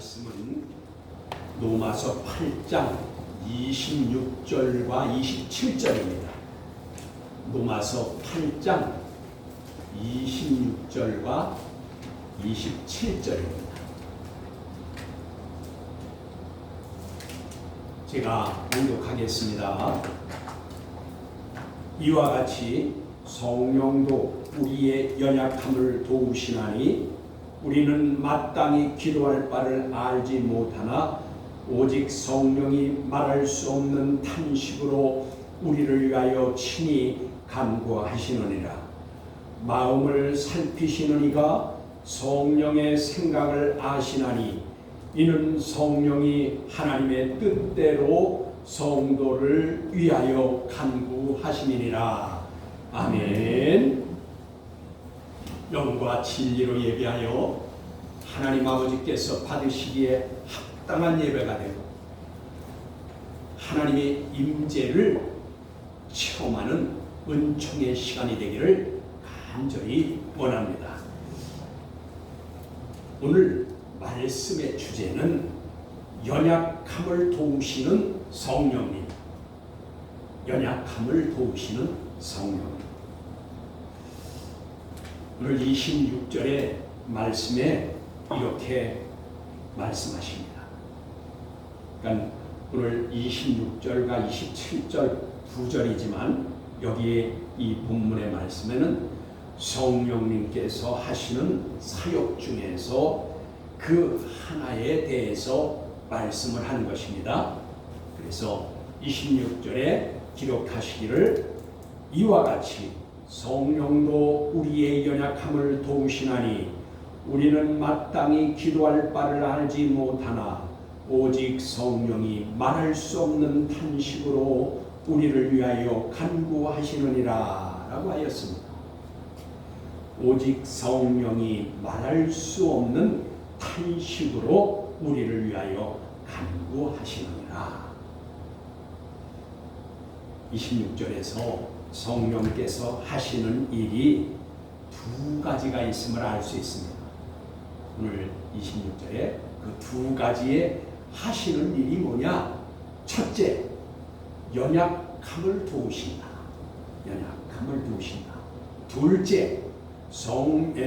말씀은 로마서 8장 26절과 27절입니다. 로마서 8장 26절과 27절입니다. 제가 봉독하겠습니다. 이와 같이 성령도 우리의 연약함을 도우시나니 우리는 마땅히 기도할 바를 알지 못하나 오직 성령이 말할 수 없는 탄식으로 우리를 위하여 친히 간구하시느니라. 마음을 살피시는 이가 성령의 생각을 아시나니 이는 성령이 하나님의 뜻대로 성도를 위하여 간구하심이니라. 아멘. 영과 진리로 예배하여 하나님 아버지께서 받으시기에 합당한 예배가 되고 하나님의 임재를 체험하는 은총의 시간이 되기를 간절히 원합니다. 오늘 말씀의 주제는 연약함을 도우시는 성령님. 연약함을 도우시는 성령님. 오늘 26절의 말씀에 이렇게 말씀하십니다. 그러니까 오늘 26절과 27절 두 절이지만 여기에 이 본문의 말씀에는 성령님께서 하시는 사역 중에서 그 하나에 대해서 말씀을 하는 것입니다. 그래서 26절에 기록하시기를 이와 같이 성령도 우리의 연약함을 도우시나니 우리는 마땅히 기도할 바를 알지 못하나 오직 성령이 말할 수 없는 탄식으로 우리를 위하여 간구하시느니라 라고 하였습니다. 오직 성령이 말할 수 없는 탄식으로 우리를 위하여 간구하시느니라. 26절에서 성령께서 하시는 일이 두 가지가 있음을 알 수 있습니다. 오늘 26절에 그 두 가지의 하시는 일이 뭐냐? 첫째, 연약함을 도우신다. 연약함을 도우신다.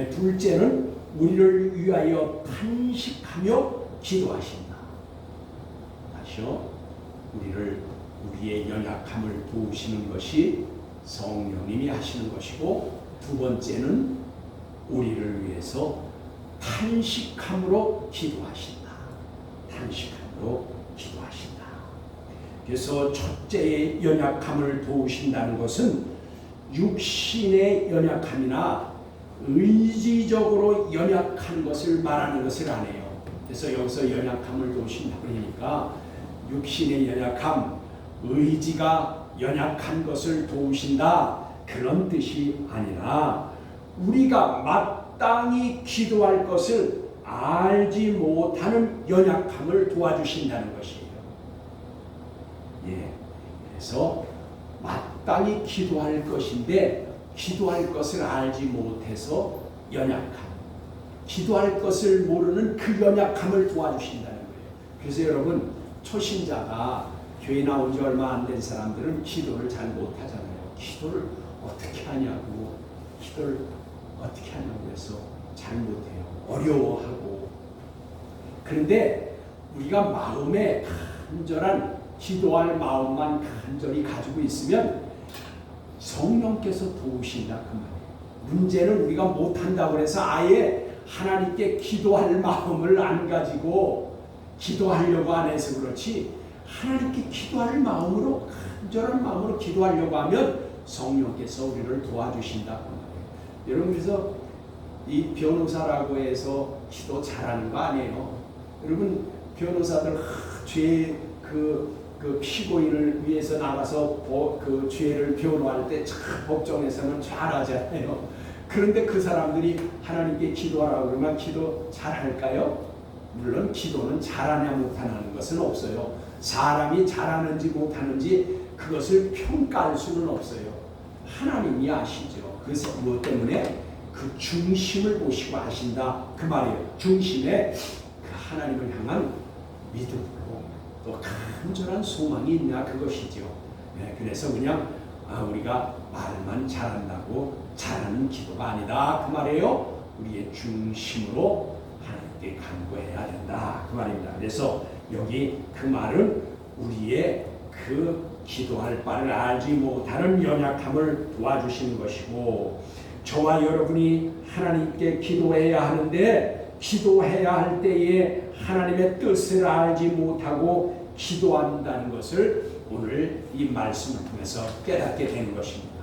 둘째는 우리를 위하여 탄식하며 기도하신다. 다시요. 우리의 연약함을 도우시는 것이 성령님이 하시는 것이고, 두 번째는 우리를 위해서 탄식함으로 기도하신다. 탄식함으로 기도하신다. 그래서 첫째의 연약함을 도우신다는 것은 육신의 연약함이나 의지적으로 연약한 것을 말하는 것을 아니에요. 그래서 여기서 연약함을 도우신다 그러니까 육신의 연약함, 의지가 연약한 것을 도우신다 그런 뜻이 아니라 우리가 마땅히 기도할 것을 알지 못하는 연약함을 도와주신다는 것이에요. 예, 그래서 마땅히 기도할 것인데 기도할 것을 알지 못해서 연약함, 기도할 것을 모르는 그 연약함을 도와주신다는 거예요. 그래서 여러분, 초신자가 교회 나온 지 얼마 안 된 사람들은 기도를 잘 못하잖아요. 기도를 어떻게 하냐고, 기도를 어떻게 하냐고 해서 잘 못해요. 어려워하고. 그런데 우리가 마음에 간절한 기도할 마음만 간절히 가지고 있으면 성령께서 도우신다 그 말이에요. 문제는 우리가 못한다고 해서 아예 하나님께 기도할 마음을 안 가지고 기도하려고 안 해서 그렇지, 하나님께 기도할 마음으로, 간절한 마음으로 기도하려고 하면 성령께서 우리를 도와주신다 그 말이에요. 여러분, 그래서 이 변호사라고 해서 기도 잘하는 거 아니에요. 여러분, 변호사들 그 피고인을 위해서 나가서 그 죄를 변호할 때 참 법정에서는 잘하잖아요. 그런데 그 사람들이 하나님께 기도하라고 그러면 기도 잘할까요? 물론 기도는 잘하냐 못하는 것은 없어요. 사람이 잘하는지 못하는지 그것을 평가할 수는 없어요. 하나님이 아시죠. 그래서 무엇 때문에? 그 중심을 보시고 하신다 그 말이에요. 중심에 그 하나님을 향한 믿음으로 또 간절한 소망이 있냐 그것이죠. 그래서 그냥 우리가 말만 잘한다고 잘하는 기도가 아니다 그 말이에요. 우리의 중심으로 하나님께 간구해야 된다 그 말입니다. 그래서 여기 그 말은 우리의 그 기도할 바를 알지 못하는 연약함을 도와주시는 것이고, 저와 여러분이 하나님께 기도해야 하는데 기도해야 할 때에 하나님의 뜻을 알지 못하고 기도한다는 것을 오늘 이 말씀을 통해서 깨닫게 되는 것입니다.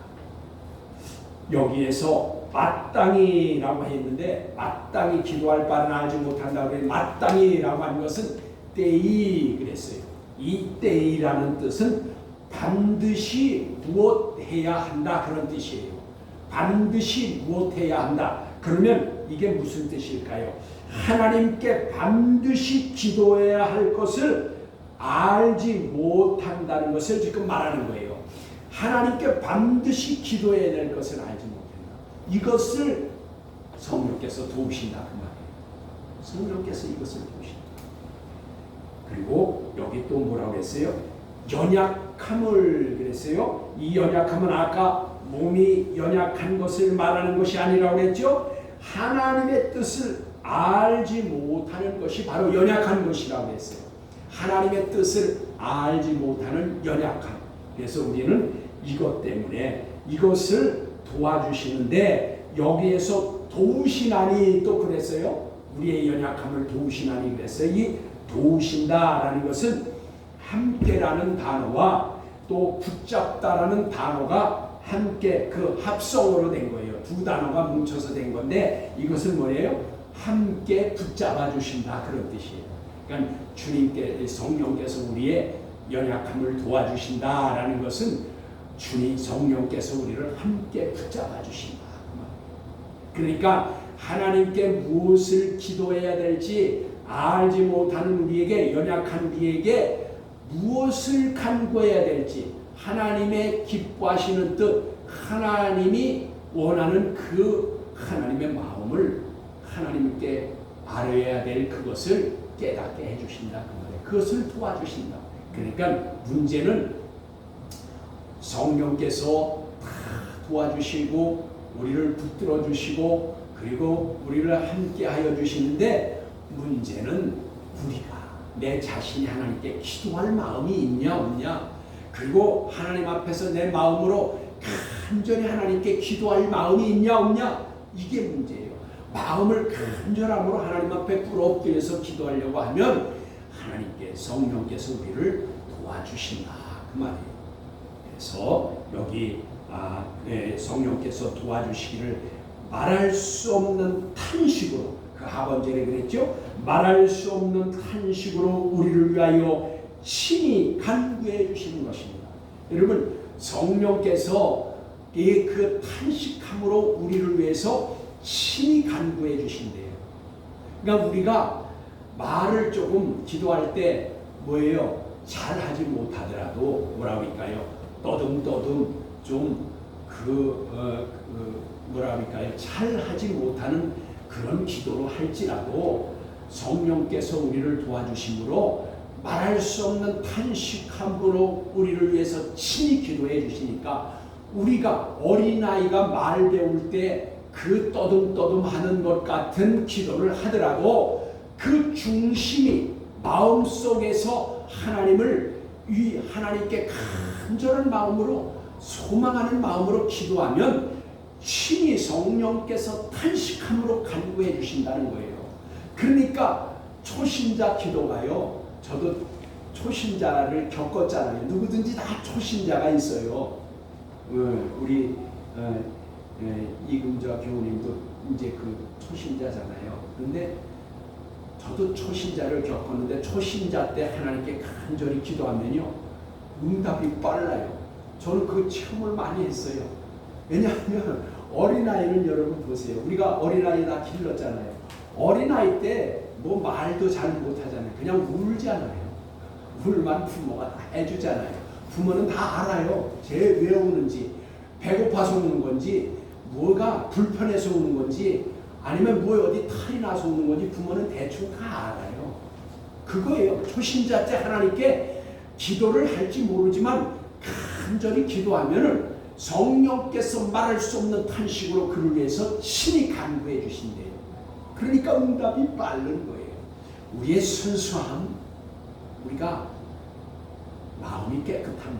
여기에서 마땅히라고 했는데 마땅히 기도할 바는 알지 못한다고 해서 마땅히라고 하는 것은 때이 그랬어요. 이 때이라는 뜻은 반드시 무엇해야 한다 그런 뜻이에요. 반드시 무엇해야 한다. 그러면 이게 무슨 뜻일까요? 하나님께 반드시 기도해야 할 것을 알지 못한다는 것을 지금 말하는 거예요. 하나님께 반드시 기도해야 될 것을 알지 못한다. 이것을 성령께서 도우신다 그 말이에요. 성령께서 이것을 도우신다. 그리고 여기 또 뭐라고 했어요? 연약함을 그랬어요. 이 연약함은 아까 몸이 연약한 것을 말하는 것이 아니라고 했죠. 하나님의 뜻을 알지 못하는 것이 바로 연약한 것이라고 했어요. 하나님의 뜻을 알지 못하는 연약함. 그래서 우리는 이것 때문에 이것을 도와주시는데 여기에서 도우시나니 또 그랬어요. 우리의 연약함을 도우시나니 그랬어요. 이 도우신다라는 것은 함께라는 단어와 또 붙잡다라는 단어가 함께 그 합성으로 된 거예요. 두 단어가 뭉쳐서 된 건데 이것은 뭐예요? 함께 붙잡아 주신다 그런 뜻이에요. 그러니까 주님께 성령께서 우리의 연약함을 도와주신다라는 것은 주님 성령께서 우리를 함께 붙잡아 주신다. 그러니까 하나님께 무엇을 기도해야 될지 알지 못하는 우리에게 연약한 우리에게 무엇을 간구해야 될지 하나님의 기뻐하시는 뜻 하나님이 원하는 그 하나님의 마음을 하나님께 알아야 될 그것을 깨닫게 해주신다 그 말이에요. 그것을 도와주신다. 그러니까 문제는 성령께서 다 도와주시고 우리를 붙들어 주시고 그리고 우리를 함께 하여 주시는데 문제는 우리가 내 자신이 하나님께 기도할 마음이 있냐 없냐 그리고 하나님 앞에서 내 마음으로 간절히 하나님께 기도할 마음이 있냐 없냐 이게 문제예요. 마음을 간절함으로 하나님 앞에 꿇어엎드려서 기도하려고 하면 하나님께 성령께서 우리를 도와주신다 그 말이에요. 그래서 여기 성령께서 도와주시기를 말할 수 없는 탄식으로 그 하반절에 그랬죠. 말할 수 없는 탄식으로 우리를 위하여 친히 간구해 주시는 것입니다. 여러분 성령께서 그 탄식함으로 우리를 위해서 친히 간구해 주신대요. 그러니까 우리가 말을 조금 기도할 때 뭐예요? 잘하지 못하더라도 뭐라고 할까요? 떠듬떠듬 좀 뭐라고 할까요? 잘하지 못하는 그런 기도로 할지라도 성령께서 우리를 도와주심으로 말할 수 없는 탄식함으로 우리를 위해서 친히 기도해 주시니까 우리가 어린아이가 말 배울 때 그 떠듬떠듬 하는 것 같은 기도를 하더라도 그 중심이 마음속에서 하나님께 간절한 마음으로 소망하는 마음으로 기도하면 친히 성령께서 탄식함으로 간구해 주신다는 거예요. 그러니까 초신자 기도가요. 저도 초신자를 겪었잖아요. 누구든지 다 초신자가 있어요. 우리 이금자 교우님도 이제 그 초신자잖아요. 그런데 저도 초신자를 겪었는데 초신자 때 하나님께 간절히 기도하면요. 응답이 빨라요. 저는 그 체험을 많이 했어요. 왜냐하면 어린아이는 여러분 보세요. 우리가 어린아이 다 길렀잖아요. 어린아이 때 뭐 말도 잘 못하잖아요. 그냥 울잖아요. 울만 부모가 다 해주잖아요. 부모는 다 알아요. 쟤 왜 우는지, 배고파서 우는 건지, 뭐가 불편해서 우는 건지, 아니면 뭐 어디 탈이 나서 우는 건지 부모는 대충 다 알아요. 그거예요. 초신자 때 하나님께 기도를 할지 모르지만 간절히 기도하면은 성령께서 말할 수 없는 탄식으로 그를 위해서 신이 간구해 주신대요. 그러니까 응답이 빠른 거예요. 우리의 순수함, 우리가 마음이 깨끗함,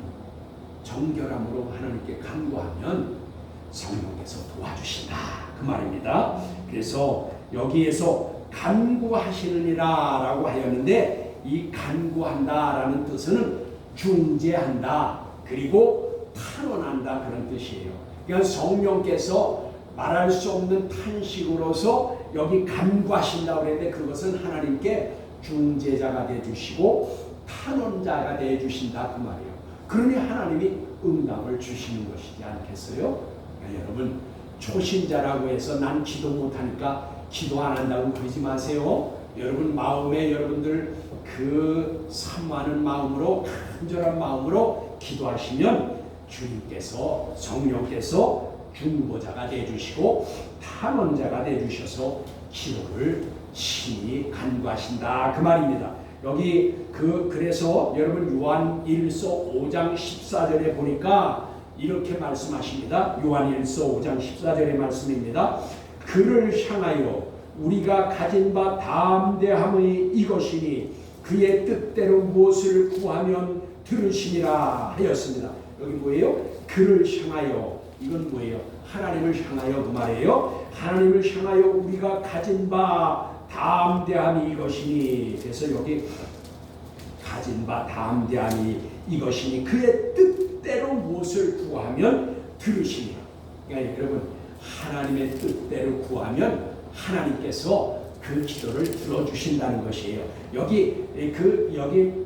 정결함으로 하나님께 간구하면 성령께서 도와주신다 그 말입니다. 그래서 여기에서 간구하시느니라 라고 하였는데, 이 간구한다 라는 뜻은 중재한다, 그리고 탄원한다 그런 뜻이에요. 그러니까 성령께서 말할 수 없는 탄식으로서 여기 간구하신다고 그랬는데, 그것은 하나님께 중재자가 되어주시고 탄원자가 되어주신다 그 말이에요. 그러니 하나님이 응답을 주시는 것이지 않겠어요? 그러니까 여러분, 초신자라고 해서 난 기도 못하니까 기도 안 한다고 그러지 마세요. 여러분 마음에 여러분들 그 사모하는 마음으로, 간절한 마음으로 기도하시면 주님께서, 성령께서 중보자가 되어주시고 탄원자가 되어주셔서 기도를 친히 간구하신다 그 말입니다. 여기 그래서 여러분 요한일서 5장 14절에 보니까 이렇게 말씀하십니다. 요한일서 5장 14절의 말씀입니다. 그를 향하여 우리가 가진 바 담대함의 이것이니 그의 뜻대로 무엇을 구하면 들으시니라 하였습니다. 여기 뭐예요? 그를 향하여, 이건 뭐예요? 하나님을 향하여 그 말이에요. 하나님을 향하여 우리가 가진 바 담대함이 이것이니, 그래서 여기 가진 바 담대함이 이것이니 그의 뜻대로 무엇을 구하면 들으시니라. 그러니까 여러분, 하나님의 뜻대로 구하면 하나님께서 그 기도를 들어주신다는 것이에요. 여기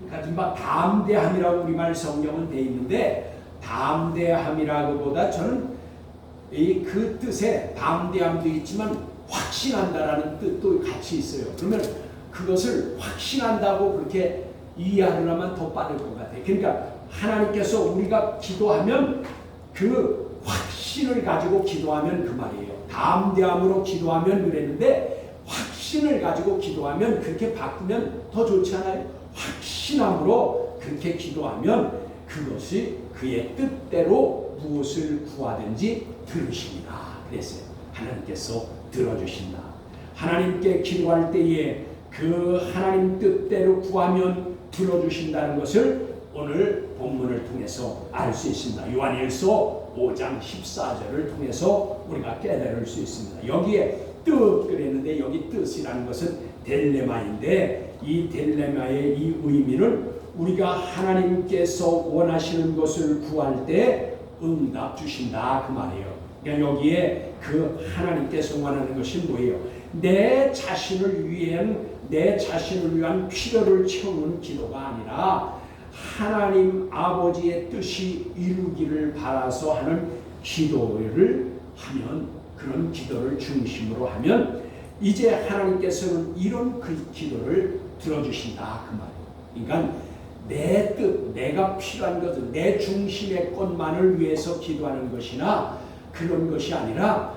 가진 바 담대함이라고 우리말 성경은 돼 있는데, 담대함이라고 보다 저는 그 뜻에 담대함도 있지만 확신한다라는 뜻도 같이 있어요. 그러면 그것을 확신한다고 그렇게 이해하려면 더 빠를 것 같아요. 그러니까 하나님께서 우리가 기도하면 그 확신을 가지고 기도하면 그 말이에요. 담대함으로 기도하면 그랬는데, 확신을 가지고 기도하면 그렇게 바꾸면 더 좋지 않아요? 확신함으로 그렇게 기도하면 그것이 그의 뜻대로 무엇을 구하든지 들으시니라 그랬어요. 하나님께서 들어주신다. 하나님께 기도할 때에 그 하나님 뜻대로 구하면 들어주신다는 것을 오늘 본문을 통해서 알 수 있습니다. 요한일서 5장 14절을 통해서 우리가 깨달을 수 있습니다. 여기에 뜻 그랬는데, 여기 뜻이라는 것은 딜레마인데, 이 딜레마의 이 의미는 우리가 하나님께서 원하시는 것을 구할 때 응답 주신다 그 말이에요. 그러니까 여기에 그 하나님께서 원하는 것이 뭐예요? 내 자신을 위한 필요를 채우는 기도가 아니라 하나님 아버지의 뜻이 이루기를 바라서 하는 기도를 하면, 그런 기도를 중심으로 하면 이제 하나님께서는 이런 그 기도를 들어주신다 그 말이에요. 그러니까 내 뜻, 내가 필요한 것은 내 중심의 것만을 위해서 기도하는 것이나 그런 것이 아니라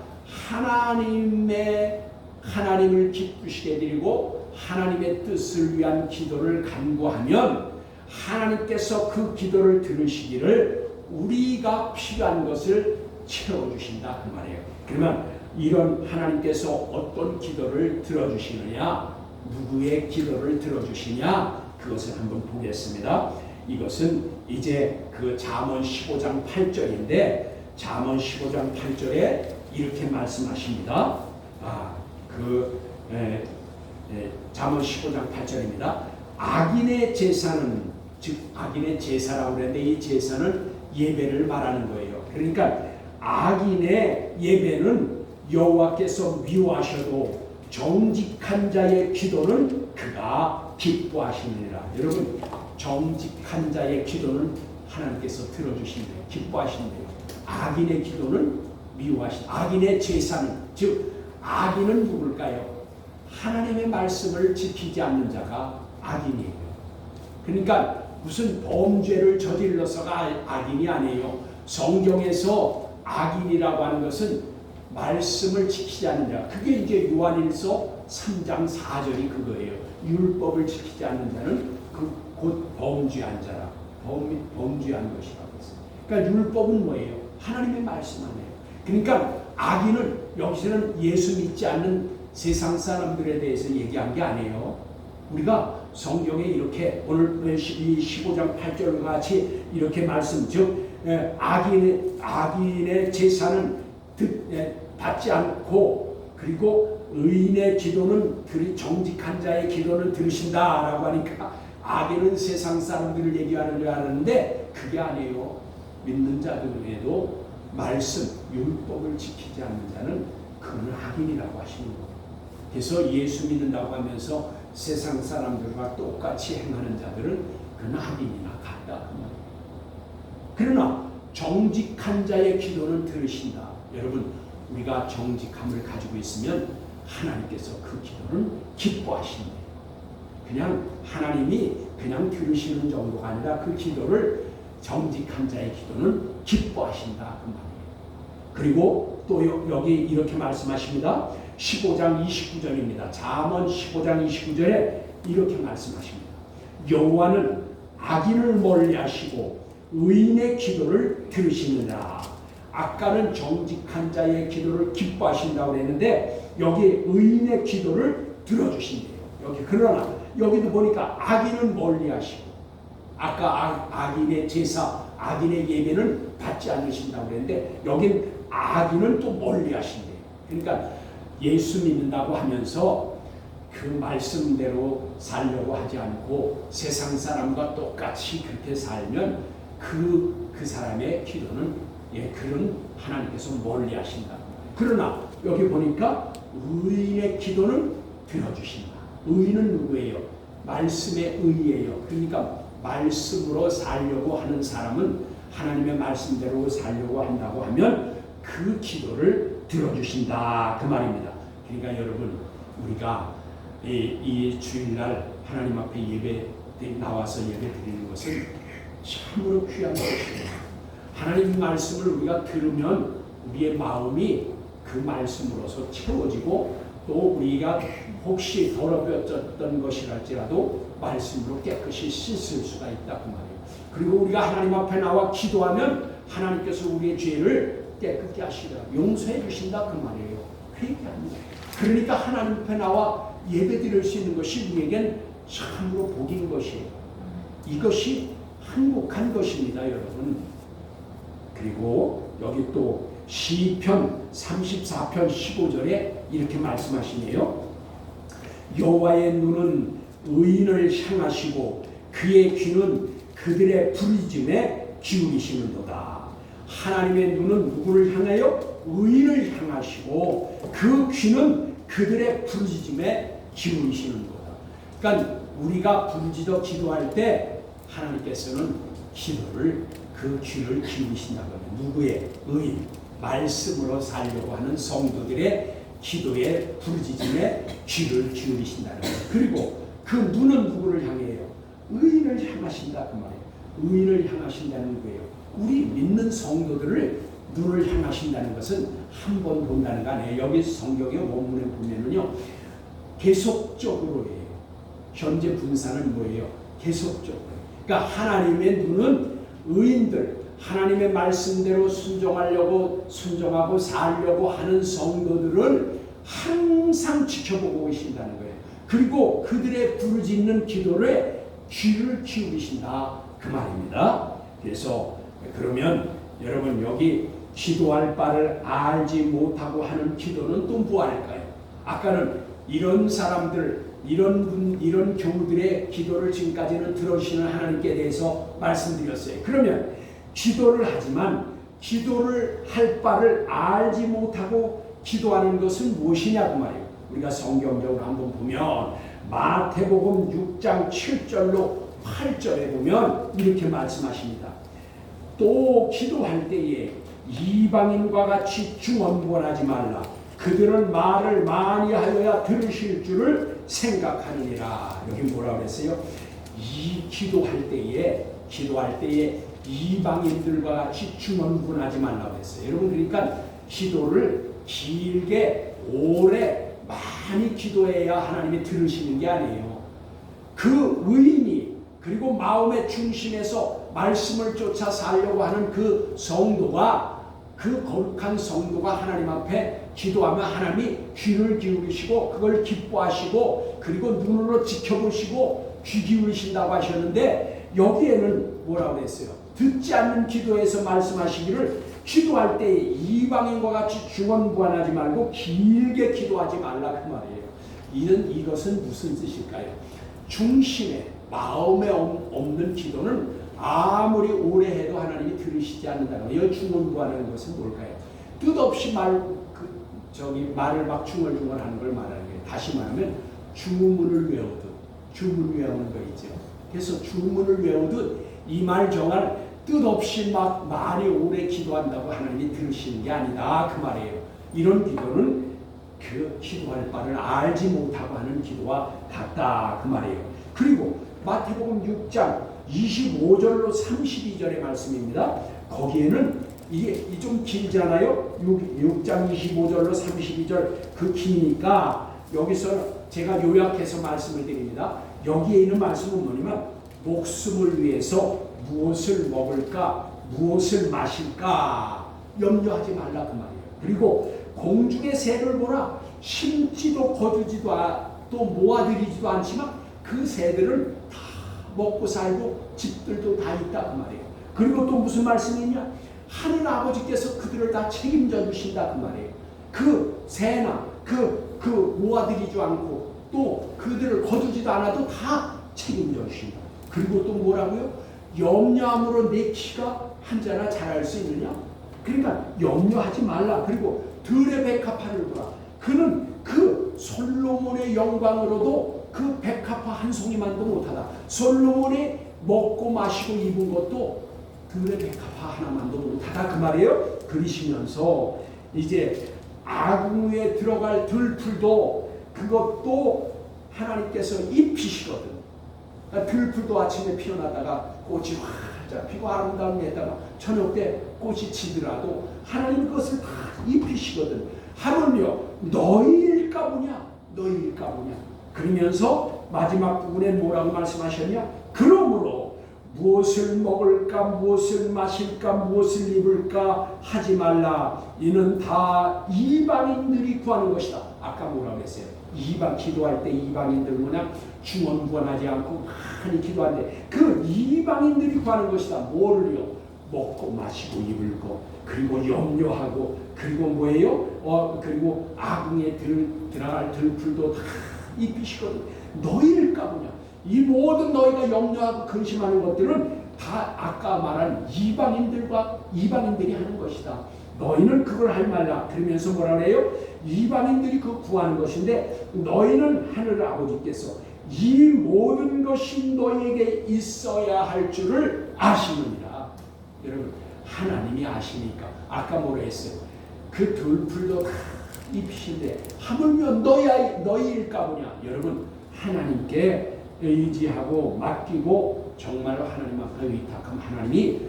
하나님을 기쁘시게 드리고 하나님의 뜻을 위한 기도를 간구하면 하나님께서 그 기도를 들으시기를 우리가 필요한 것을 채워주신다 그 말이에요. 그러면 이런 하나님께서 어떤 기도를 들어주시느냐, 누구의 기도를 들어주시냐, 그것을 한번 보겠습니다. 이것은 이제 그 잠언 15장 8절인데, 잠언 15장 8절에 이렇게 말씀하십니다. 잠언 15장 8절입니다. 악인의 제사는, 즉 악인의 제사라고 그랬는데 이 제사는 예배를 말하는 거예요. 그러니까 악인의 예배는 여호와께서 미워하셔도 정직한 자의 기도는 그가 기뻐하시느니라. 여러분, 정직한 자의 기도는 하나님께서 들어주신대요. 기뻐하신대요. 악인의 기도는 악인의 제사는, 즉 악인은 누굴까요? 하나님의 말씀을 지키지 않는 자가 악인이에요. 그러니까 무슨 범죄를 저질러서가 악인이 아니에요. 성경에서 악인이라고 하는 것은 말씀을 지키지 않는 자. 그게 이제 요한일서 3장 4절이 그거예요. 율법을 지키지 않는 자는 곧 범죄한 자라. 범죄한 것이라고 했어요. 그러니까 율법은 뭐예요? 하나님의 말씀 아니에요. 그러니까 악인은 여기서는 예수 믿지 않는 세상 사람들에 대해서 얘기한 게 아니에요. 우리가 성경에 이렇게 오늘 15장 8절과 같이 이렇게 말씀, 즉 악인의 제사는 받지 않고 그리고 의인의 기도는 정직한 자의 기도는 들으신다라고 하니까 악인은 세상 사람들을 얘기하는 줄 알았는데 그게 아니에요. 믿는 자들에도 말씀, 율법을 지키지 않는 자는 그는 악인이라고 하시는 거예요. 그래서 예수 믿는다고 하면서 세상 사람들과 똑같이 행하는 자들은 그는 악인이나 같다. 그러나 정직한 자의 기도는 들으신다. 여러분, 우리가 정직함을 가지고 있으면 하나님께서 그 기도는 기뻐하신다. 그냥 하나님이 그냥 들으시는 정도가 아니라 그 기도를 정직한 자의 기도는 기뻐하신다. 그 말이에요. 그리고 또 여기 이렇게 말씀하십니다. 15장 29절입니다. 잠언 15장 29절에 이렇게 말씀하십니다. 여호와는 악인을 멀리하시고 의인의 기도를 들으시느니라. 아까는 정직한 자의 기도를 기뻐하신다고 했는데 여기 의인의 기도를 들어주신대요. 여기 그러나 여기도 보니까 악인은 멀리하시고 아까 악인의 제사, 악인의 예배는 받지 않으신다고 그랬는데 여긴 악인은 또 멀리하신대요. 그러니까 예수 믿는다고 하면서 그 말씀대로 살려고 하지 않고 세상 사람과 똑같이 그렇게 살면 그 사람의 기도는 그런 하나님께서 멀리하신다. 그러나 여기 보니까 의인의 기도는 들어주신다. 의인은 누구예요? 말씀의 의예요. 그러니까 말씀으로 살려고 하는 사람은 하나님의 말씀대로 살려고 한다고 하면 그 기도를 들어주신다. 그 말입니다. 그러니까 여러분, 우리가 이 주일날 하나님 앞에 예배 나와서 예배 드리는 것은 참으로 귀한 것이에요. 하나님 말씀을 우리가 들으면 우리의 마음이 그 말씀으로서 채워지고 또 우리가 혹시 더러워졌던 것이랄지라도 말씀으로 깨끗이 씻을 수가 있다 그 말이에요. 그리고 우리가 하나님 앞에 나와 기도하면 하나님께서 우리의 죄를 깨끗게 하시라 용서해 주신다 그 말이에요. 회개합니다. 그러니까 하나님 앞에 나와 예배 드릴 수 있는 것이 우리에겐 참으로 복인 것이에요. 이것이 행복한 것입니다, 여러분. 그리고 여기 또 시편 34편 15절에 이렇게 말씀하시네요. 여호와의 눈은 의인을 향하시고 그의 귀는 그들의 부르짖음에 기울이시는도다. 하나님의 눈은 누구를 향하여? 의인을 향하시고 그 귀는 그들의 부르짖음에 기울이시는 거다. 그러니까 우리가 부르짖어 기도할 때 하나님께서는 그 귀를 기울이신다고 합니다. 누구의? 의인, 말씀으로 살려고 하는 성도들의 기도에 부르짖음에 귀를 기울이신다는 거예요. 그리고 그 눈은 누구를 향해요? 의인을 향하신다 그 말이에요. 의인을 향하신다는 거예요. 우리 믿는 성도들을 눈을 향하신다는 것은 한 번 본다는 거 아니에요. 여기 성경의 원문에 보면은요, 계속적으로예요. 현재 분사는 뭐예요? 계속적으로. 그러니까 하나님의 눈은 의인들, 하나님의 말씀대로 순종하고 살려고 하는 성도들을 항상 지켜보고 계신다는 거예요. 그리고 그들의 부르짖는 기도를 귀를 기울이신다 그 말입니다. 그래서 그러면 여러분 여기 기도할 바를 알지 못하고 하는 기도는 또 뭐할까요? 아까는 이런 사람들, 이런 교우들의 기도를 지금까지는 들어주시는 하나님께 대해서 말씀드렸어요. 그러면 기도를 하지만 기도를 할 바를 알지 못하고 기도하는 것은 무엇이냐고 말이에요. 우리가 성경적으로 한번 보면 마태복음 6장 7절로 8절에 보면 이렇게 말씀하십니다. 또 기도할 때에 이방인과 같이 중언부언하지 말라. 그들은 말을 많이 하여야 들으실 줄을 생각하느니라. 여기 뭐라고 그랬어요? 이 기도할 때에 이방인들과 같이 중언부언하지 말라고 했어요. 여러분, 그러니까 기도를 길게 오래 많이 기도해야 하나님이 들으시는 게 아니에요. 그 의인이 그리고 마음의 중심에서 말씀을 쫓아 살려고 하는 그 성도가, 그 거룩한 성도가 하나님 앞에 기도하면 하나님이 귀를 기울이시고 그걸 기뻐하시고 그리고 눈으로 지켜보시고 귀 기울이신다고 하셨는데, 여기에는 뭐라고 했어요? 듣지 않는 기도에서 말씀하시기를 기도할 때 이방인과 같이 중언부언하지 말고 길게 기도하지 말라, 그 말이에요. 이것은 무슨 뜻일까요? 중심에 마음에 없는 기도는 아무리 오래 해도 하나님이 들으시지 않는다는 거예요. 중언부언하는 것은 뭘까요? 뜻없이 말을 막 중얼중얼하는 걸 말하는 거예요. 다시 말하면 주문을 외우듯, 주문 외우는 거 있죠. 그래서 주문을 외우듯 이 말 저 말 뜻없이 막 말이 오래 기도한다고 하나님이 들으시는 게 아니다, 그 말이에요. 이런 기도는 그 기도할 바를 알지 못하고 하는 기도와 같다, 그 말이에요. 그리고 마태복음 6장 25절로 32절의 말씀입니다. 거기에는 이게 좀 길잖아요. 6장 25절로 32절 그 기니까 여기서 제가 요약해서 말씀을 드립니다. 여기에 있는 말씀은 뭐냐면 목숨을 위해서 무엇을 먹을까, 무엇을 마실까 염려하지 말라, 그 말이에요. 그리고 공중의 새를 보라. 심지도 거두지도 또 모아들이지도 않지만 그 새들은 다 먹고 살고 집들도 다 있다, 그 말이에요. 그리고 또 무슨 말씀이냐? 하늘 아버지께서 그들을 다 책임져 주신다, 그 말이에요. 그 새나 그 모아들이지 않고 또 그들을 거두지도 않아도 다 책임져 주신다. 그리고 또 뭐라고요? 염려함으로 내 키가 한 자나 자랄 수 있느냐? 그러니까 염려하지 말라. 그리고 들의 백합화를 보라. 그는 그 솔로몬의 영광으로도 그 백합화 한 송이만도 못하다. 솔로몬이 먹고 마시고 입은 것도 들의 백합화 하나만도 못하다, 그 말이에요. 그러시면서 이제 아궁이에 들어갈 들풀도 그것도 하나님께서 입히시거든. 들풀도 아침에 피어나다가 꽃이 활짝 피고 아름다운 데다가 저녁 때 꽃이 지더라도 하나님 그것을 다 입히시거든. 하물며 너희일까 보냐, 너희일까 보냐. 그러면서 마지막 부분에 뭐라고 말씀하셨냐? 그러므로 무엇을 먹을까, 무엇을 마실까, 무엇을 입을까 하지 말라. 이는 다 이방인들이 구하는 것이다. 아까 뭐라고 했어요? 기도할 때 이방인들 뭐냐? 중언부언하지 않고 많이 기도하는데 그 이방인들이 구하는 것이다. 뭐를요? 먹고 마시고 입을 것, 그리고 염려하고, 그리고 뭐예요? 그리고 아궁에 들어갈 들풀도 다 입히시거든. 너희일까 보냐? 이 모든 너희가 염려하고 근심하는 것들은 다 아까 말한 이방인들이 하는 것이다. 너희는 그걸 할 말라. 그러면서 뭐라 그래요? 이방인들이 그 구하는 것인데 너희는 하늘 아버지께서 이 모든 것이 너희에게 있어야 할 줄을 아시느니라. 여러분, 하나님이 아시니까 아까 뭐라 했어요? 그 들풀도 다 입히신데 하물며 너희일까 보냐. 여러분, 하나님께 의지하고 맡기고 정말로 하나님 앞에 의탁하면 하나님이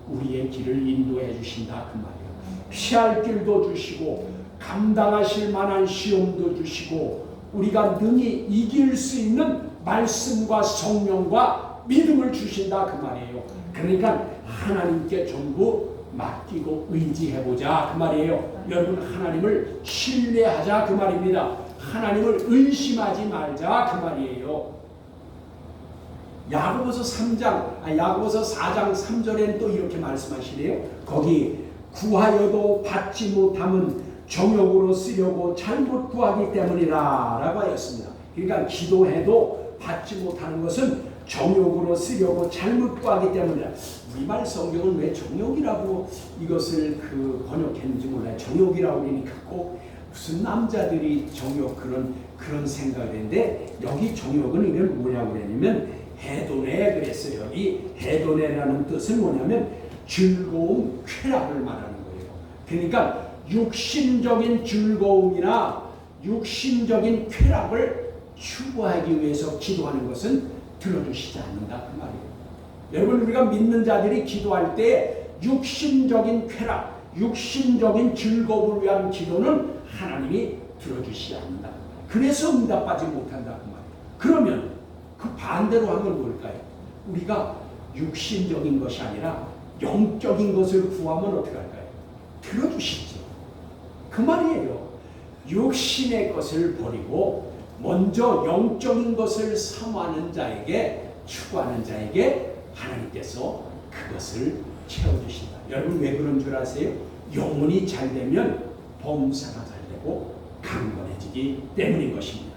우리의 길을 인도해 주신다, 그 말이에요. 피할 길도 주시고 감당하실 만한 시험도 주시고 우리가 능히 이길 수 있는 말씀과 성령과 믿음을 주신다, 그 말이에요. 그러니까 하나님께 전부 맡기고 의지해보자, 그 말이에요. 여러분, 하나님을 신뢰하자, 그 말입니다. 하나님을 의심하지 말자, 그 말이에요. 야고보서 4장 3절에는 또 이렇게 말씀하시네요. 거기 구하여도 받지 못함은 정욕으로 쓰려고 잘못 구하기 때문이라 라고 하였습니다. 그러니까 기도해도 받지 못하는 것은 정욕으로 쓰려고 잘못 구하기 때문이라. 우리말 성경은 왜 정욕이라고 이것을 번역했는지 몰라요. 정욕이라고 그러니까 꼭 무슨 남자들이 정욕 그런 생각을 했는데, 여기 정욕은 이건 뭐냐고 그랬냐면 해도네 그랬어요. 여기 해도네라는 뜻은 뭐냐면 즐거움, 쾌락을 말하는 거예요. 그러니까 육신적인 즐거움이나 육신적인 쾌락을 추구하기 위해서 기도하는 것은 들어주시지 않는다, 그 말이에요. 여러분, 우리가 믿는 자들이 기도할 때 육신적인 쾌락, 육신적인 즐거움을 위한 기도는 하나님이 들어주시지 않는다. 그래서 응답받지 못한다, 그 말이에요. 그러면 그 반대로 하면 뭘까요? 우리가 육신적인 것이 아니라 영적인 것을 구하면 어떻게 할까요? 들어주시죠. 그 말이에요. 육신의 것을 버리고 먼저 영적인 것을 사모하는 자에게, 추구하는 자에게 하나님께서 그것을 채워주신다. 여러분 왜 그런 줄 아세요? 영혼이 잘 되면 범사가 잘 되고 강건해지기 때문인 것입니다.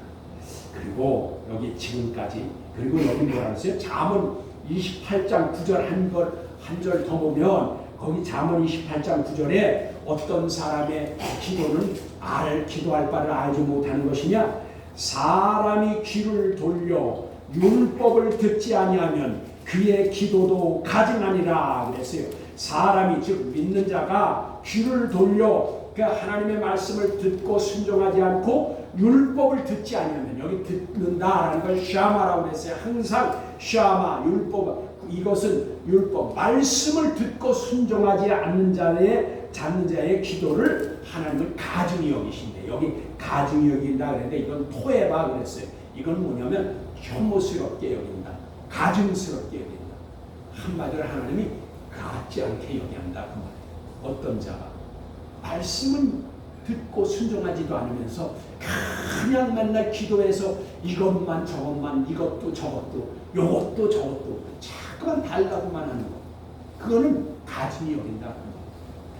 그리고 여기 지금까지, 그리고 여기 뭐라 그랬어요? 잠언 28장 9절 한 절 더 보면 거기 잠언 28장 9절에 어떤 사람의 기도는 기도할 바를 알지 못하는 것이냐? 사람이 귀를 돌려 율법을 듣지 아니하면 그의 기도도 가증하니라 그랬어요. 사람이, 즉 믿는 자가 귀를 돌려 그 하나님의 말씀을 듣고 순종하지 않고 율법을 듣지 아니하면, 여기 듣는다라는 걸 샤마라고 그랬어요. 항상 샤마, 율법, 이것은 율법, 말씀을 듣고 순종하지 않는 자의 기도를 하나님은 가증히 여기신대. 여기 가증히 여긴다 그랬는데 이건 토해봐 그랬어요. 이건 뭐냐면 혐오스럽게 여긴다, 가증스럽게 여긴다. 한마디로 하나님이 같지 않게 여긴다 그 말이에요. 어떤 자가 말씀은 듣고 순종하지도 않으면서 그냥 맨날 기도해서 이것만 저것만, 이것도 저것도, 요것도 저것도 자꾸만 달라고만 하는 거, 그거는 가증히 여긴다.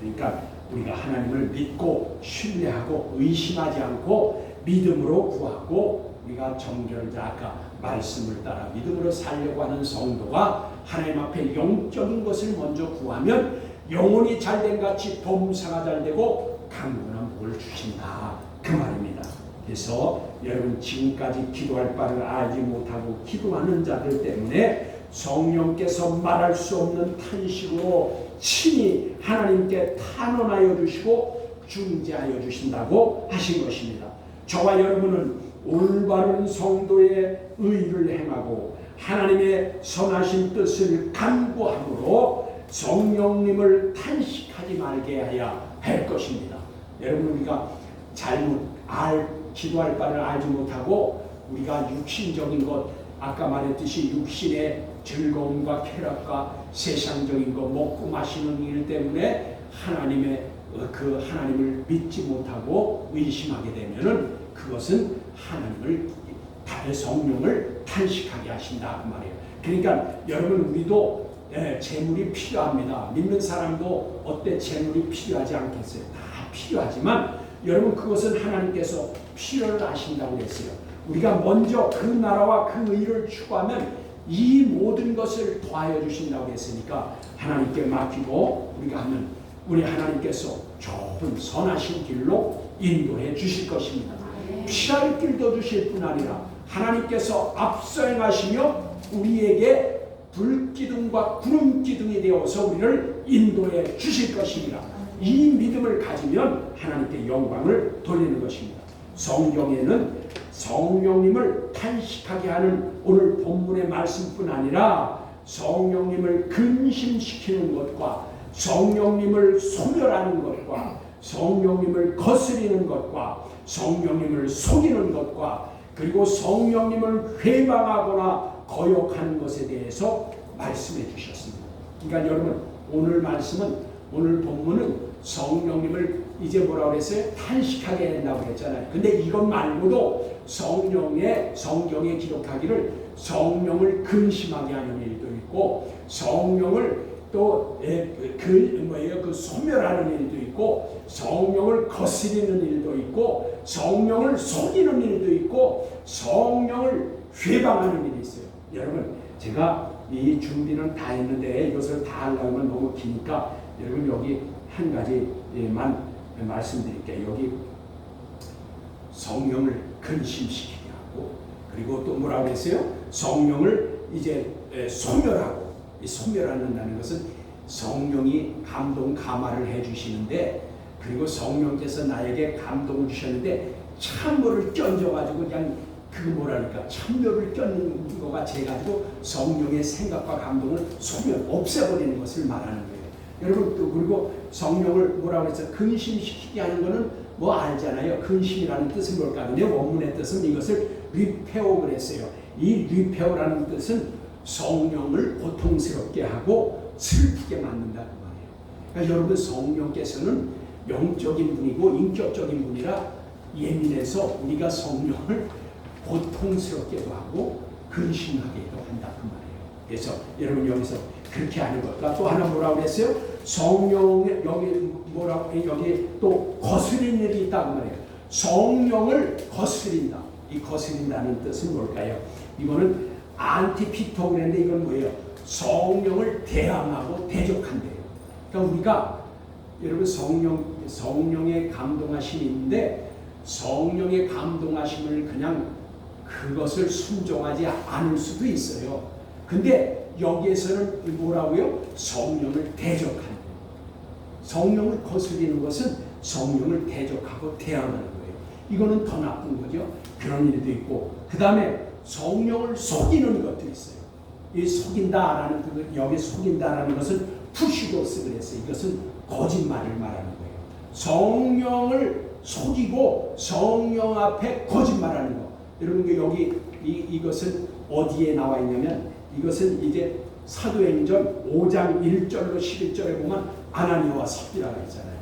그러니까 우리가 하나님을 믿고 신뢰하고 의심하지 않고 믿음으로 구하고, 우리가 정결자, 아까 말씀을 따라 믿음으로 살려고 하는 성도가 하나님 앞에 영적인 것을 먼저 구하면 영혼이 잘된 같이 범사가 잘되고 강건한 복을 주신다 그 말입니다. 그래서 여러분 지금까지 기도할 바를 알지 못하고 기도하는 자들 때문에 성령께서 말할 수 없는 탄식으로 친히 하나님께 탄원하여 주시고 중재하여 주신다고 하신 것입니다. 저와 여러분은 올바른 성도의 의를 행하고 하나님의 선하신 뜻을 간구함으로 성령님을 탄식하지 말게 하여야 할 것입니다. 여러분 우리가 기도할 바를 알지 못하고 우리가 육신적인 것, 아까 말했듯이 육신의 즐거움과 쾌락과 세상적인 것, 먹고 마시는 일 때문에 하나님을 믿지 못하고 의심하게 되면은 그것은 성령을 탄식하게 하신다 그 말이에요. 그러니까 여러분 우리도 재물이 필요합니다. 믿는 사람도 어때 재물이 필요하지 않겠어요? 다 필요하지만 여러분 그것은 하나님께서 필요를 아신다고 했어요. 우리가 먼저 그 나라와 그 의를 추구하면 이 모든 것을 더하여 주신다고 했으니까 하나님께 맡기고 우리가 하면 우리 하나님께서 좁은 선하신 길로 인도해 주실 것입니다. 피할 길도 주실 뿐 아니라 하나님께서 앞서 행하시며 우리에게 불기둥과 구름기둥이 되어서 우리를 인도해 주실 것입니다. 이 믿음을 가지면 하나님께 영광을 돌리는 것입니다. 성경에는 성령님을 탄식하게 하는 오늘 본문의 말씀뿐 아니라 성령님을 근심시키는 것과 성령님을 소멸하는 것과 성령님을 거스리는 것과 성령님을 속이는 것과 그리고 성령님을 회방하거나 거역하는 것에 대해서 말씀해 주셨습니다. 그러니까 여러분 오늘 본문은 성령님을 이제 뭐라고 그랬어요? 탄식하게 된다고 했잖아요. 근데 이것 말고도 성경에 기록하기를 성령을 근심하게 하는 일도 있고 성령을 또 소멸하는 일도 있고 성령을 거스리는 일도 있고 성령을 속이는 일도 있고 성령을 회방하는 일이 있어요. 여러분 제가 이 준비는 다 했는데 이것을 다 하려면 너무 기니까 여러분 여기 한 가지만 말씀드릴게요. 여기 성령을 근심시키게 하고 그리고 또 뭐라고 했어요? 성령을 이제 소멸하고, 이 소멸한다는 것은 성령이 감화를 해주시는데 그리고 성령께서 나에게 감동을 주셨는데 참모를 껴줘가지고 그냥 참묘를 껴는 것 같이 해가지고 성령의 생각과 감동을 없애버리는 것을 말하는 거예요. 여러분 또 그리고 성령을 뭐라고 해서 근심시키게 하는 거는 뭐 알잖아요. 근심이라는 뜻은 뭘까? 근데 원문의 뜻은 이것을 리페어 그랬어요. 이 리페어라는 뜻은 성령을 고통스럽게 하고 슬프게 만든다 그 말이에요. 그러니까 여러분 성령께서는 영적인 분이고 인격적인 분이라 예민해서 우리가 성령을 고통스럽게도 하고 근심하게도 한다 그 말이에요. 그래서 여러분 여기서 그렇게 하는 것과 또 하나 뭐라고 그랬어요? 성령 여기 뭐라고 여기 또 거스린 일이 있다 그 말이에요. 성령을 거스린다. 이 거스린다는 뜻은 뭘까요? 이거는 안티피토 그랬는데 이건 뭐예요? 성령을 대항하고 대적한대요. 그러니까 우리가 여러분 성령의 감동하심이 있는데 성령의 감동하심을 그냥 그것을 순종하지 않을 수도 있어요. 근데 여기에서는 뭐라고요? 성령을 대적하는 거예요. 성령을 거스리는 것은 성령을 대적하고 대항하는 거예요. 이거는 더 나쁜 거죠. 그런 일도 있고 그 다음에 성령을 속이는 것도 있어요. 이 속인다라는 여기 속인다라는 것은 푸시도스 그랬어요. 이것은 거짓말을 말하는 거예요. 성령을 속이고 성령 앞에 거짓말하는 거. 여러분 여기 이것은 어디에 나와 있냐면 이것은 이제 사도행전 5장 1절로 11절에 보면 아나니아와 삽비라가 있잖아요.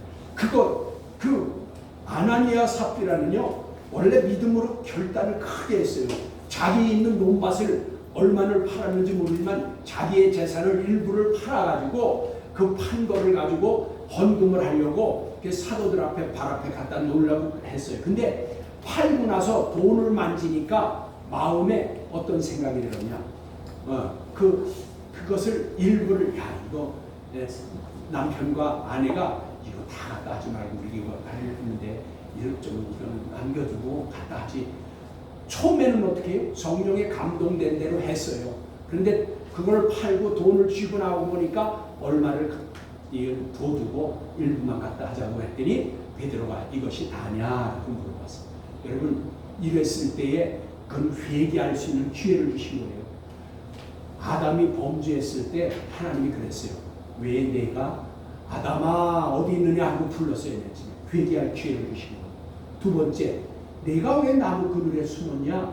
그 아나니아 삽비라는요 원래 믿음으로 결단을 크게 했어요. 자기 있는 논밭을 얼마를 팔았는지 모르지만 자기의 재산을 일부를 팔아가지고 그 판 거를 가지고 헌금을 하려고 사도들 앞에 발 앞에 갖다 놓으려고 했어요. 근데 팔고 나서 돈을 만지니까 마음에 어떤 생각이 들었냐? 그것을 일부를 이거 남편과 아내가 이거 다 갖다 하지 말고 우리 이거 하려는데 이거는 남겨두고 갖다 하지. 처음에는 어떻게 해요? 성령에 감동된 대로 했어요. 그런데 그걸 팔고 돈을 쥐고 나오고 보니까 얼마를 둬두고 일부만 갖다 하자고 했더니 베드로가 이것이 다냐고 물어봤어요. 여러분 이랬을 때에 그건 회개할 수 있는 기회를 주신 거예요. 아담이 범죄했을 때 하나님이 그랬어요. 왜 내가 아담아 어디 있느냐 하고 불렀어야 했지. 회개할 기회를 주신 거예요. 두 번째, 내가 왜 나무 그늘에 숨었냐?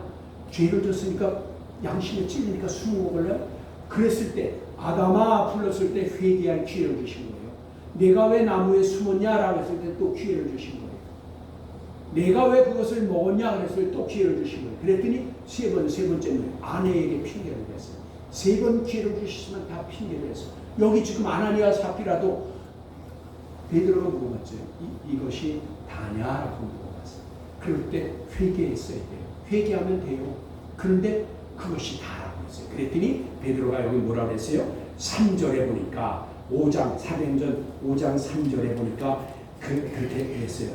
죄를 졌으니까 양심에 찔리니까 숨은 거걸래? 그랬을 때 아담아 불렀을 때 회개할 기회를 주신 거예요. 내가 왜 나무에 숨었냐라고 했을 때 또 기회를 주신 거예요. 내가 왜 그것을 먹었냐 그랬을 때 또 기회를 주신 거예요. 그랬더니 세 번째는 아내에게 핑계를 댔어요. 세 번 기회를 주시면 다 핑계를 했어요. 여기 지금 아나니아 삽비라도 베드로가 물어봤죠. 이것이 다냐라고 물어봤어요. 그럴 때 회개했어야 돼요. 회개하면 돼요. 그런데 그것이 다라고 했어요. 그랬더니 베드로가 여기 뭐라고 했어요? 3절에 보니까 사도행전 5장 3절에 보니까 그렇게 했어요.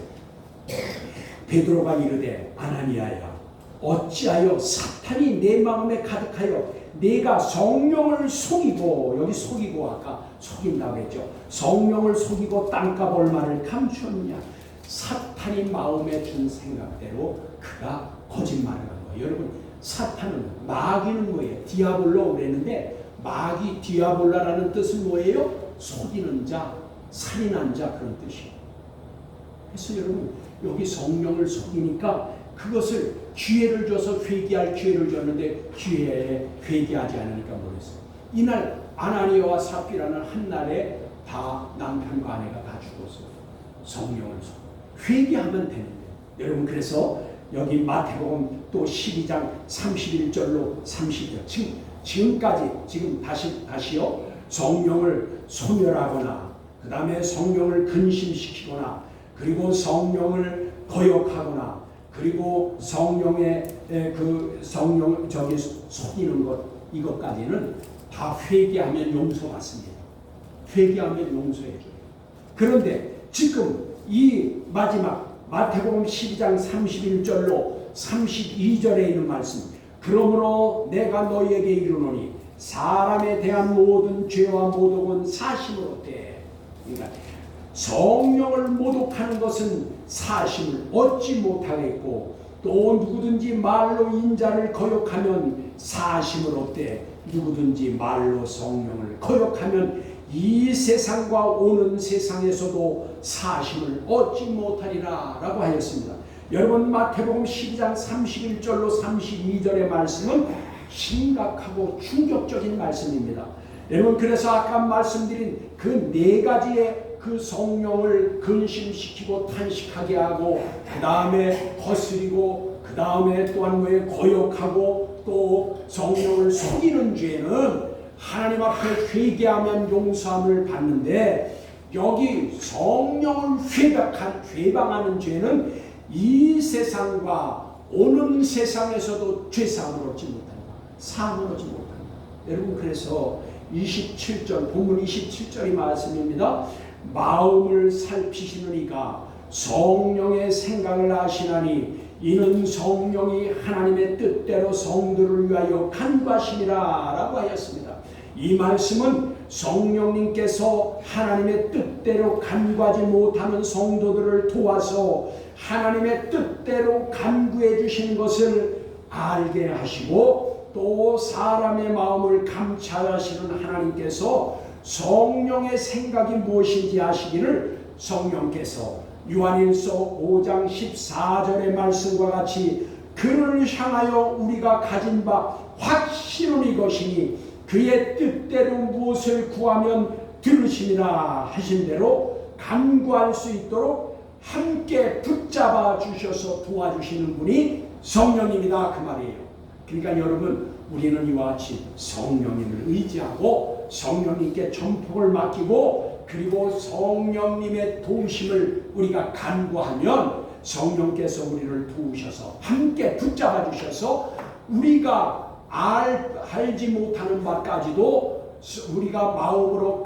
베드로가 이르되 아나니아야 어찌하여 사탄이 내 마음에 가득하여 내가 성령을 속이고 여기 속이고 아까 속인다고 했죠. 성령을 속이고 땅값 얼마를 감추었느냐. 사탄이 마음에 준 생각대로 그가 거짓말을 한 거예요. 여러분 사탄은 마귀는 뭐예요? 디아볼로 그랬는데 마귀 디아볼라라는 뜻은 뭐예요? 속이는 자, 살인한 자 그런 뜻이에요. 그래서 여러분 여기 성령을 속이니까 그것을 기회를 줘서 회개할 기회를 줬는데 기회에 회개하지 않으니까 뭐랬어요? 이날 아나니아와 삽비라는 한 날에 다 남편과 아내가 다 죽었어요. 성령을 회개하면 되는데 여러분 그래서 여기 마태복음 또 12장 31절로 30절 지금까지 지금 다시요 성령을 소멸하거나 그 다음에 성령을 근심시키거나 그리고 성령을 거역하거나 그리고 성령의 성령 속이는 것 이것까지는 다 회개하면 용서받습니다. 회개하면 용서해줘요. 그런데 지금 이 마지막 마태복음 12장 31절로 32절에 있는 말씀 그러므로 내가 너희에게 이르노니 사람에 대한 모든 죄와 모독은 사심으로 돼. 그러니까 성령을 모독하는 것은 사심을 얻지 못하겠고 또 누구든지 말로 인자를 거역하면 사심을 얻되 누구든지 말로 성령을 거역하면 이 세상과 오는 세상에서도 사심을 얻지 못하리라 라고 하였습니다. 여러분 마태복음 12장 31절로 32절의 말씀은 심각하고 충격적인 말씀입니다. 여러분 그래서 아까 말씀드린 그 네 가지의 그 성령을 근심시키고 탄식하게 하고 그 다음에 거스리고 그 다음에 또한 왜 거역하고 또 성령을 속이는 죄는 하나님 앞에 회개하면 용서함을 받는데 여기 성령을 회방하는 죄는 이 세상과 오는 세상에서도 죄사함을 얻지 못한다. 사함을 얻지 못한다. 여러분 그래서 27절 본문 27절이 말씀입니다. 마음을 살피시는 이가 성령의 생각을 아시나니 이는 성령이 하나님의 뜻대로 성도를 위하여 간구하시니라 라고 하였습니다. 이 말씀은 성령님께서 하나님의 뜻대로 간구하지 못하는 성도들을 도와서 하나님의 뜻대로 간구해 주시는 것을 알게 하시고 또 사람의 마음을 감찰하시는 하나님께서 성령의 생각이 무엇인지 아시기를 성령께서 요한일서 5장 14절의 말씀과 같이 그를 향하여 우리가 가진 바 확신은 이것이니 그의 뜻대로 무엇을 구하면 들으시리라 하신 대로 간구할 수 있도록 함께 붙잡아 주셔서 도와주시는 분이 성령님이다 그 말이에요. 그러니까 여러분 우리는 이와 같이 성령님을 의지하고 성령님께 전폭을 맡기고 그리고 성령님의 도우심을 우리가 간구하면 성령께서 우리를 도우셔서 함께 붙잡아 주셔서 우리가 알지 못하는 바까지도 우리가 마음으로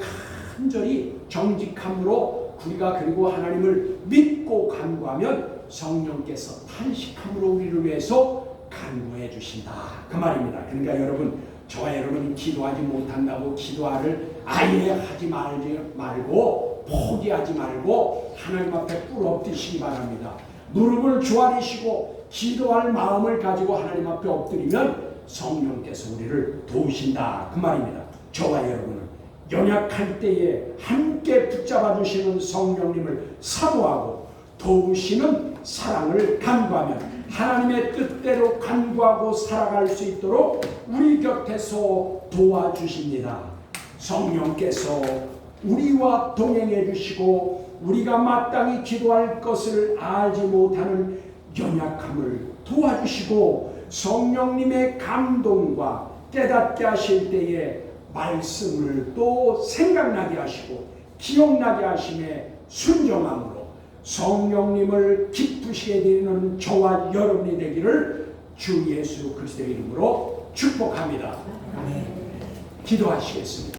간절히 정직함으로 우리가 그리고 하나님을 믿고 간구하면 성령께서 탄식함으로 우리를 위해서 간구해 주신다 그 말입니다. 그러니까 여러분 저와 여러분이 기도하지 못한다고 기도를 아예 하지 말고 포기하지 말고 하나님 앞에 꿇어엎드시기 바랍니다. 무릎을 조아리시고 기도할 마음을 가지고 하나님 앞에 엎드리면 성령께서 우리를 도우신다 그 말입니다. 저와 여러분은 연약할 때에 함께 붙잡아 주시는 성령님을 사모하고 도우시는 사랑을 간구하면 하나님의 뜻대로 간구하고 살아갈 수 있도록 우리 곁에서 도와주십니다. 성령께서 우리와 동행해 주시고 우리가 마땅히 기도할 것을 알지 못하는 연약함을 도와주시고 성령님의 감동과 깨닫게 하실 때에 말씀을 또 생각나게 하시고 기억나게 하심에 순종함으로 성령님을 기쁘시게 되는 저와 여러분이 되기를 주 예수 그리스도의 이름으로 축복합니다. 기도하시겠습니다.